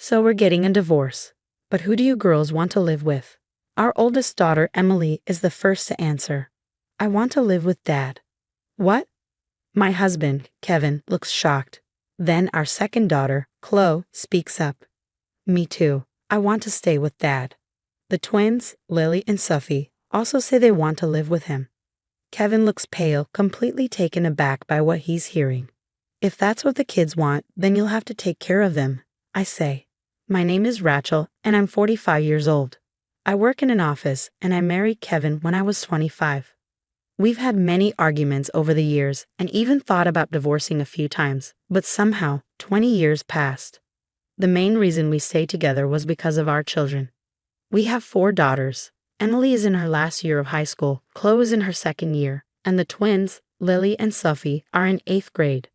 So we're getting a divorce. But who do you girls want to live with? Our oldest daughter, Emily, is the first to answer. I want to live with Dad. What? My husband, Kevin, looks shocked. Then our second daughter, Chloe, speaks up. Me too. I want to stay with Dad. The twins, Lily and Sophie, also say they want to live with him. Kevin looks pale, completely taken aback by what he's hearing. If that's what the kids want, then you'll have to take care of them, I say. My name is Rachel, and I'm 45 years old. I work in an office, and I married Kevin when I was 25. We've had many arguments over the years, and even thought about divorcing a few times, but somehow, 20 years passed. The main reason we stayed together was because of our children. We have 4 daughters. Emily is in her last year of high school, Chloe is in her second year, and the twins, Lily and Sophie, are in 8th grade.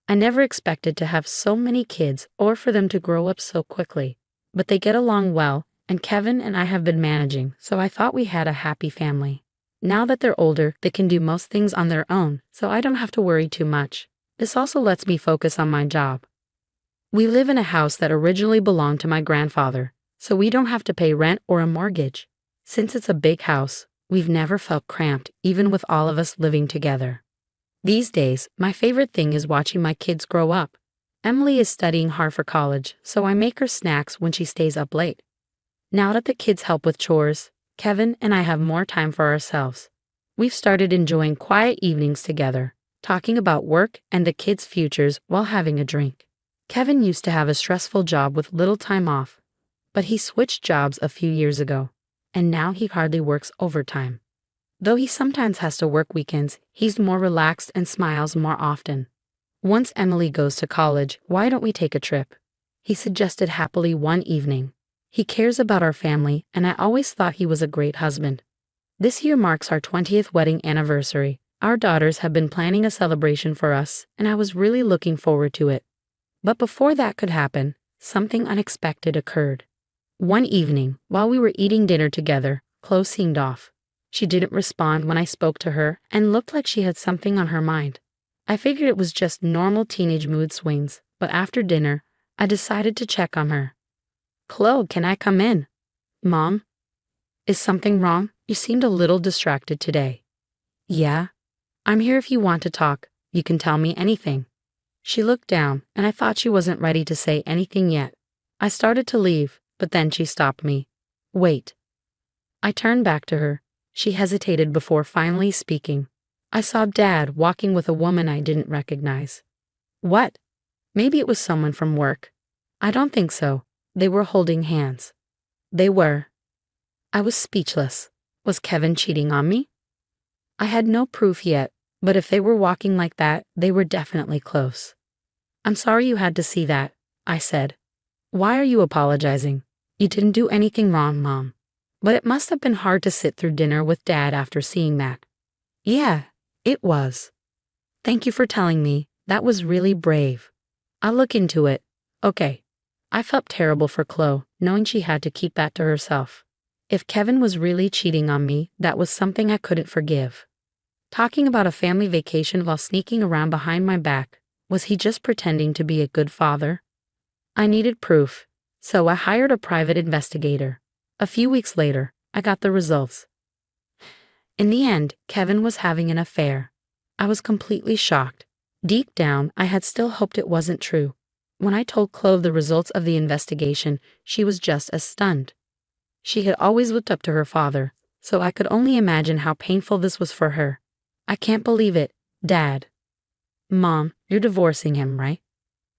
I never expected to have so many kids or for them to grow up so quickly, but they get along well, and Kevin and I have been managing, so I thought we had a happy family. Now that they're older, they can do most things on their own, so I don't have to worry too much. This also lets me focus on my job. We live in a house that originally belonged to my grandfather, so we don't have to pay rent or a mortgage. Since it's a big house, we've never felt cramped, even with all of us living together. These days, my favorite thing is watching my kids grow up. Emily is studying hard for college, so I make her snacks when she stays up late. Now that the kids help with chores, Kevin and I have more time for ourselves. We've started enjoying quiet evenings together, talking about work and the kids' futures while having a drink. Kevin used to have a stressful job with little time off, but he switched jobs a few years ago, and now he hardly works overtime. Though he sometimes has to work weekends, he's more relaxed and smiles more often. Once Emily goes to college, why don't we take a trip? He suggested happily one evening. He cares about our family, and I always thought he was a great husband. This year marks our 20th wedding anniversary. Our daughters have been planning a celebration for us, and I was really looking forward to it. But before that could happen, something unexpected occurred. One evening, while we were eating dinner together, Chloe seemed off. She didn't respond when I spoke to her and looked like she had something on her mind. I figured it was just normal teenage mood swings, but after dinner, I decided to check on her. Chloe, can I come in? Mom? Is something wrong? You seemed a little distracted today. Yeah? I'm here if you want to talk. You can tell me anything. She looked down, and I thought she wasn't ready to say anything yet. I started to leave, but then she stopped me. Wait. I turned back to her. She hesitated before finally speaking. I saw Dad walking with a woman I didn't recognize. What? Maybe it was someone from work. I don't think so. They were holding hands. They were. I was speechless. Was Kevin cheating on me? I had no proof yet, but if they were walking like that, they were definitely close. I'm sorry you had to see that, I said. Why are you apologizing? You didn't do anything wrong, Mom. But it must have been hard to sit through dinner with Dad after seeing that. Yeah, it was. Thank you for telling me. That was really brave. I'll look into it. Okay. I felt terrible for Chloe, knowing she had to keep that to herself. If Kevin was really cheating on me, that was something I couldn't forgive. Talking about a family vacation while sneaking around behind my back, was he just pretending to be a good father? I needed proof, so I hired a private investigator. A few weeks later, I got the results. In the end, Kevin was having an affair. I was completely shocked. Deep down, I had still hoped it wasn't true. When I told Chloe the results of the investigation, she was just as stunned. She had always looked up to her father, so I could only imagine how painful this was for her. I can't believe it, Dad. Mom, you're divorcing him, right?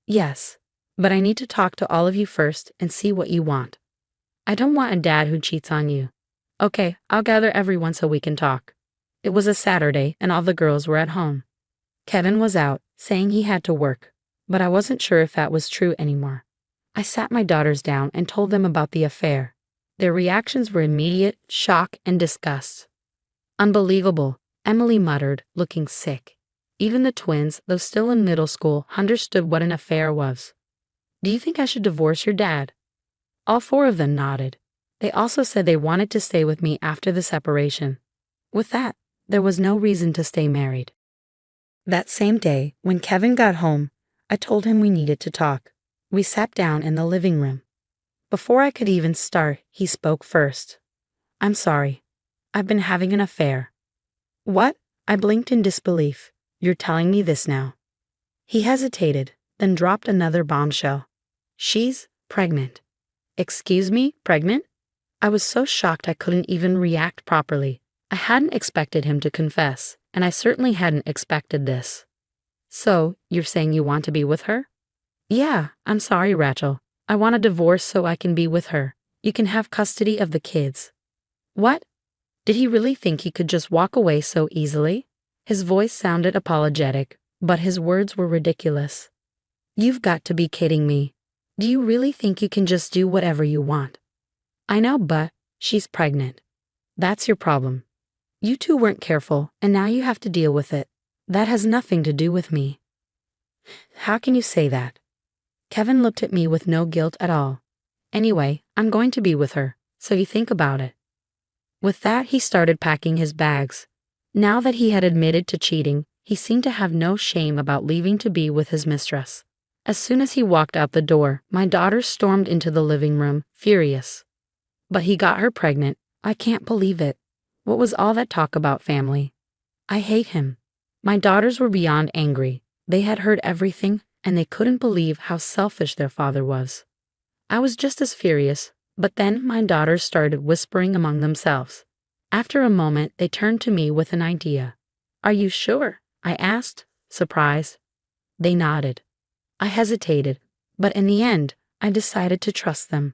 Yes, but I need to talk to all of you first and see what you want. I don't want a dad who cheats on you. Okay, I'll gather everyone so we can talk. It was a Saturday and all the girls were at home. Kevin was out, saying he had to work, but I wasn't sure if that was true anymore. I sat my daughters down and told them about the affair. Their reactions were immediate, shock and disgust. Unbelievable, Emily muttered, looking sick. Even the twins, though still in middle school, understood what an affair was. Do you think I should divorce your dad? All 4 of them nodded. They also said they wanted to stay with me after the separation. With that, there was no reason to stay married. That same day, when Kevin got home, I told him we needed to talk. We sat down in the living room. Before I could even start, he spoke first. I'm sorry. I've been having an affair. What? I blinked in disbelief. You're telling me this now? He hesitated, then dropped another bombshell. She's pregnant. Excuse me, pregnant? I was so shocked I couldn't even react properly. I hadn't expected him to confess, and I certainly hadn't expected this. So, you're saying you want to be with her? Yeah, I'm sorry, Rachel. I want a divorce so I can be with her. You can have custody of the kids. What? Did he really think he could just walk away so easily? His voice sounded apologetic, but his words were ridiculous. You've got to be kidding me. Do you really think you can just do whatever you want? I know, but she's pregnant. That's your problem. You two weren't careful, and now you have to deal with it. That has nothing to do with me. How can you say that? Kevin looked at me with no guilt at all. Anyway, I'm going to be with her, so you think about it. With that, he started packing his bags. Now that he had admitted to cheating, he seemed to have no shame about leaving to be with his mistress. As soon as he walked out the door, my daughter stormed into the living room, furious. But he got her pregnant. I can't believe it. What was all that talk about family? I hate him. My daughters were beyond angry. They had heard everything, and they couldn't believe how selfish their father was. I was just as furious, but then my daughters started whispering among themselves. After a moment, they turned to me with an idea. Are you sure? I asked, surprised. They nodded. I hesitated, but in the end, I decided to trust them.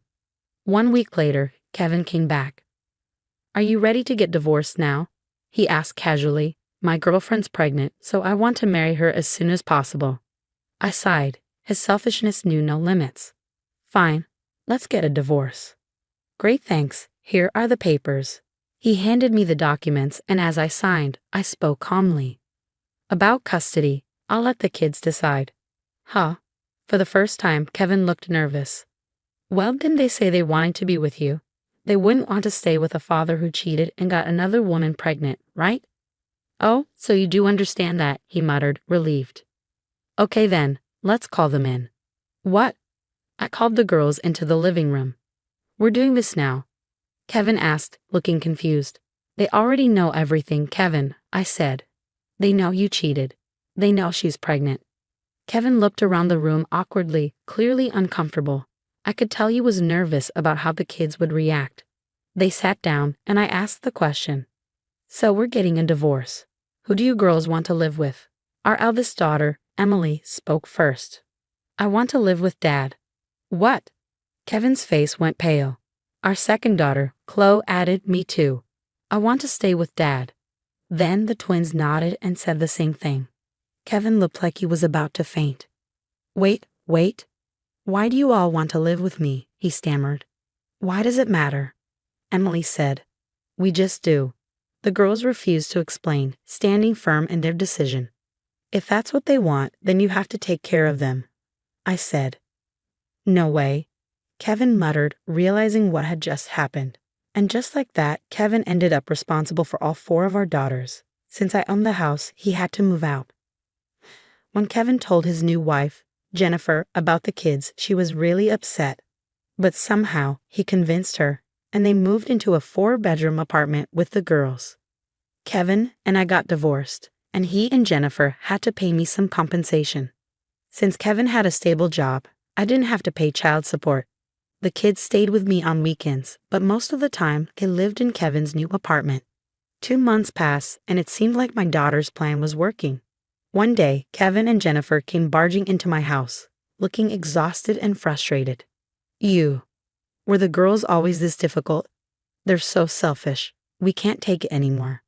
1 week later, Kevin came back. Are you ready to get divorced now? He asked casually. My girlfriend's pregnant, so I want to marry her as soon as possible. I sighed. His selfishness knew no limits. Fine, let's get a divorce. Great, thanks. Here are the papers. He handed me the documents, and as I signed, I spoke calmly. About custody, I'll let the kids decide. Huh? For the first time, Kevin looked nervous. Well, didn't they say they wanted to be with you? They wouldn't want to stay with a father who cheated and got another woman pregnant, right? Oh, so you do understand that, he muttered, relieved. Okay then, let's call them in. What? I called the girls into the living room. We're doing this now, Kevin asked, looking confused. They already know everything, Kevin, I said. They know you cheated. They know she's pregnant. Kevin looked around the room awkwardly, clearly uncomfortable. I could tell he was nervous about how the kids would react. They sat down, and I asked the question. So we're getting a divorce. Who do you girls want to live with? Our eldest daughter, Emily, spoke first. I want to live with Dad. What? Kevin's face went pale. Our second daughter, Chloe, added, me too. I want to stay with Dad. Then the twins nodded and said the same thing. Kevin looked like he was about to faint. Wait. Why do you all want to live with me? He stammered. Why does it matter? Emily said. We just do. The girls refused to explain, standing firm in their decision. If that's what they want, then you have to take care of them, I said. No way, Kevin muttered, realizing what had just happened. And just like that, Kevin ended up responsible for all 4 of our daughters. Since I owned the house, he had to move out. When Kevin told his new wife, Jennifer, about the kids, she was really upset. But somehow, he convinced her, and they moved into a 4-bedroom apartment with the girls. Kevin and I got divorced, and he and Jennifer had to pay me some compensation. Since Kevin had a stable job, I didn't have to pay child support. The kids stayed with me on weekends, but most of the time, they lived in Kevin's new apartment. 2 months passed, and it seemed like my daughter's plan was working. One day, Kevin and Jennifer came barging into my house, looking exhausted and frustrated. Were the girls always this difficult? They're so selfish. We can't take it anymore,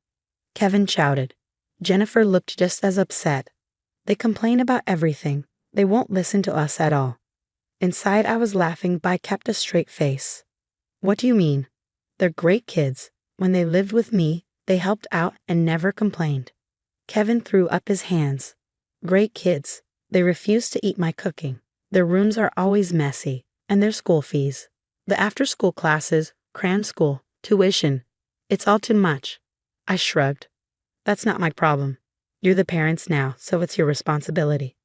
Kevin shouted. Jennifer looked just as upset. They complain about everything. They won't listen to us at all. Inside, I was laughing, but I kept a straight face. What do you mean? They're great kids. When they lived with me, they helped out and never complained. Kevin threw up his hands. Great kids. They refuse to eat my cooking. Their rooms are always messy, and their school fees. The after-school classes, cram school, tuition. It's all too much. I shrugged. That's not my problem. You're the parents now, so it's your responsibility.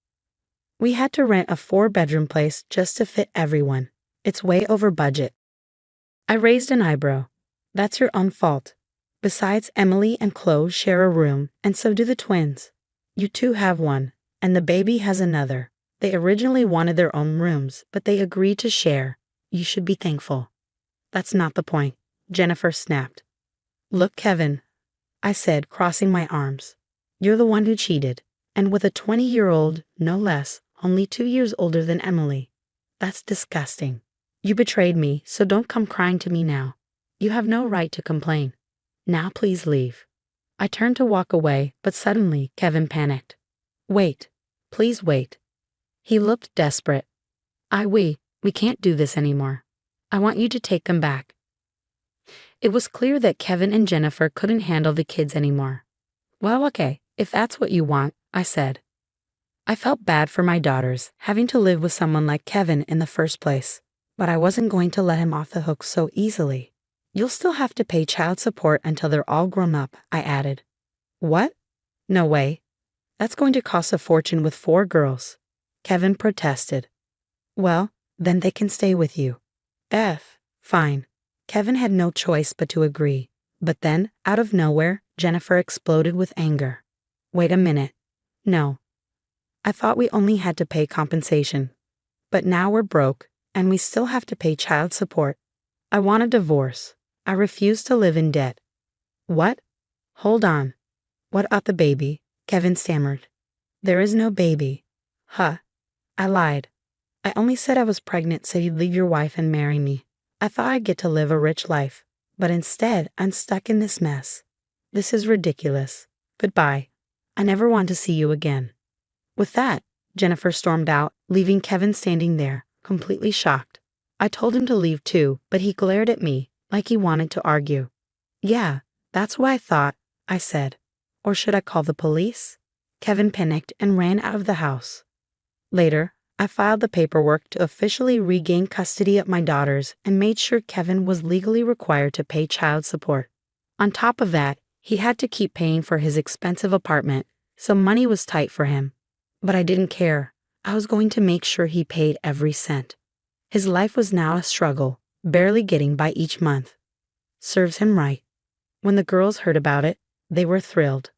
We had to rent a 4-bedroom place just to fit everyone. It's way over budget. I raised an eyebrow. That's your own fault. Besides, Emily and Chloe share a room, and so do the twins. You two have one, and the baby has another. They originally wanted their own rooms, but they agreed to share. You should be thankful. That's not the point, Jennifer snapped. Look, Kevin, I said, crossing my arms. You're the one who cheated, and with a 20-year-old, no less, only 2 years older than Emily. That's disgusting. You betrayed me, so don't come crying to me now. You have no right to complain. Now please leave. I turned to walk away, but suddenly Kevin panicked. Wait. Please wait. He looked desperate. We can't do this anymore. I want you to take them back. It was clear that Kevin and Jennifer couldn't handle the kids anymore. Well, okay, if that's what you want, I said. I felt bad for my daughters, having to live with someone like Kevin in the first place, but I wasn't going to let him off the hook so easily. You'll still have to pay child support until they're all grown up, I added. What? No way. That's going to cost a fortune with 4 girls. Kevin protested. Well, then they can stay with you. Fine. Kevin had no choice but to agree. But then, out of nowhere, Jennifer exploded with anger. Wait a minute. No. I thought we only had to pay compensation. But now we're broke, and we still have to pay child support. I want a divorce. I refuse to live in debt. What? Hold on. What about the baby? Kevin stammered. There is no baby. Huh. I lied. I only said I was pregnant so you'd leave your wife and marry me. I thought I'd get to live a rich life, but instead I'm stuck in this mess. This is ridiculous. Goodbye. I never want to see you again. With that, Jennifer stormed out, leaving Kevin standing there, completely shocked. I told him to leave too, but he glared at me, like he wanted to argue. Yeah, that's what I thought, I said. Or should I call the police? Kevin panicked and ran out of the house. Later, I filed the paperwork to officially regain custody of my daughters and made sure Kevin was legally required to pay child support. On top of that, he had to keep paying for his expensive apartment, so money was tight for him. But I didn't care. I was going to make sure he paid every cent. His life was now a struggle, barely getting by each month. Serves him right. When the girls heard about it, they were thrilled.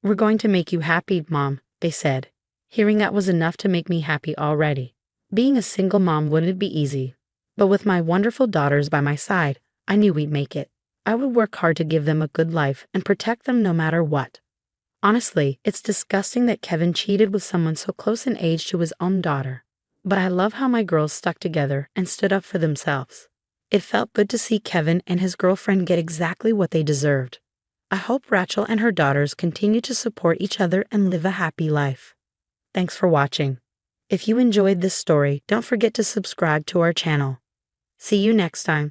We're going to make you happy, Mom, they said. Hearing that was enough to make me happy already. Being a single mom wouldn't be easy, but with my wonderful daughters by my side, I knew we'd make it. I would work hard to give them a good life and protect them no matter what. Honestly, it's disgusting that Kevin cheated with someone so close in age to his own daughter. But I love how my girls stuck together and stood up for themselves. It felt good to see Kevin and his girlfriend get exactly what they deserved. I hope Rachel and her daughters continue to support each other and live a happy life. Thanks for watching. If you enjoyed this story, don't forget to subscribe to our channel. See you next time.